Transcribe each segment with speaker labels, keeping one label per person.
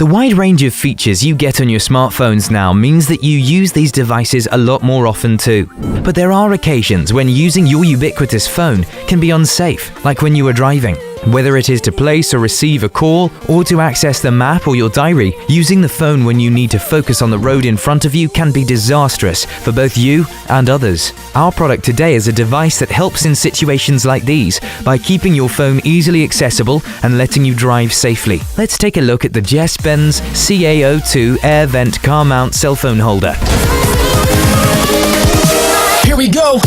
Speaker 1: The wide range of features you get on your smartphones now means that you use these devices a lot more often too. But there are occasions when using your ubiquitous phone can be unsafe, like when you are driving. Whether it is to place or receive a call, or to access the map or your diary, using the phone when you need to focus on the road in front of you can be disastrous for both you and others. Our product today is a device that helps in situations like these by keeping your phone easily accessible and letting you drive safely. Let's take a look at the Jesbens CA02 Air Vent Car Mount Cell Phone Holder.
Speaker 2: Here we go!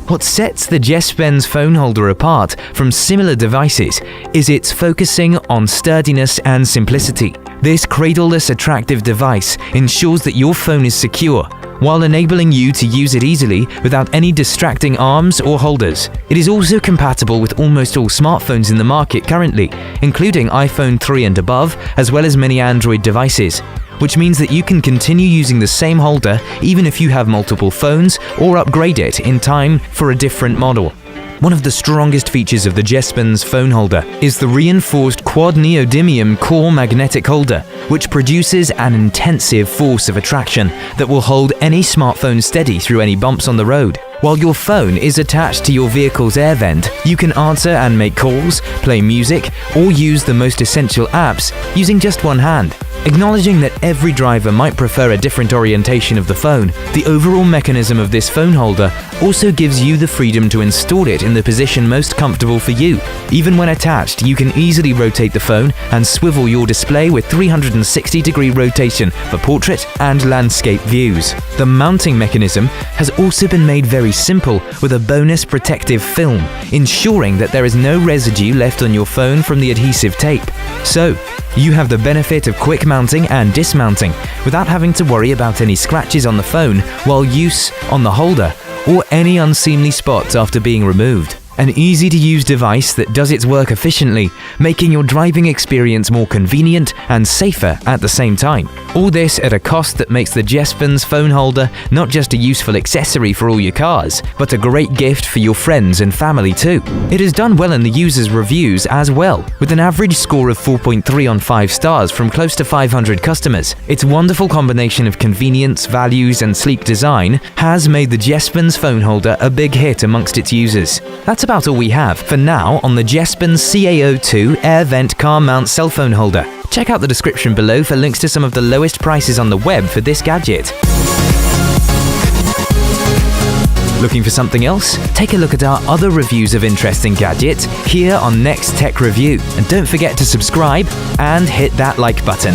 Speaker 1: What sets the Jesbens phone holder apart from similar devices is its focusing on sturdiness and simplicity. This cradle-less attractive device ensures that your phone is secure, while enabling you to use it easily without any distracting arms or holders. It is also compatible with almost all smartphones in the market currently, including iPhone 3 and above, as well as many Android devices, which means that you can continue using the same holder even if you have multiple phones or upgrade it in time for a different model. One of the strongest features of the Jesbens phone holder is the reinforced quad neodymium core magnetic holder, which produces an intensive force of attraction that will hold any smartphone steady through any bumps on the road. While your phone is attached to your vehicle's air vent, you can answer and make calls, play music, or use the most essential apps using just one hand. Acknowledging that every driver might prefer a different orientation of the phone, the overall mechanism of this phone holder also gives you the freedom to install it in the position most comfortable for you. Even when attached, you can easily rotate the phone and swivel your display with 360-degree rotation for portrait and landscape views. The mounting mechanism has also been made very simple with a bonus protective film, ensuring that there is no residue left on your phone from the adhesive tape. So, you have the benefit of quick mounting and dismounting without having to worry about any scratches on the phone while use on the holder or any unseemly spots after being removed. An easy-to-use device that does its work efficiently, making your driving experience more convenient and safer at the same time. All this at a cost that makes the Jesbens phone holder not just a useful accessory for all your cars, but a great gift for your friends and family too. It has done well in the users' reviews as well, with an average score of 4.3 on 5 stars from close to 500 customers. Its wonderful combination of convenience, values, and sleek design has made the Jesbens phone holder a big hit amongst its users. That's about all we have for now on the Jesbens CA02 Air Vent Car Mount Cell Phone Holder. Check out the description below for links to some of the lowest prices on the web for this gadget. Looking for something else? Take a look at our other reviews of interesting gadgets here on Next Tech Review. And don't forget to subscribe and hit that like button.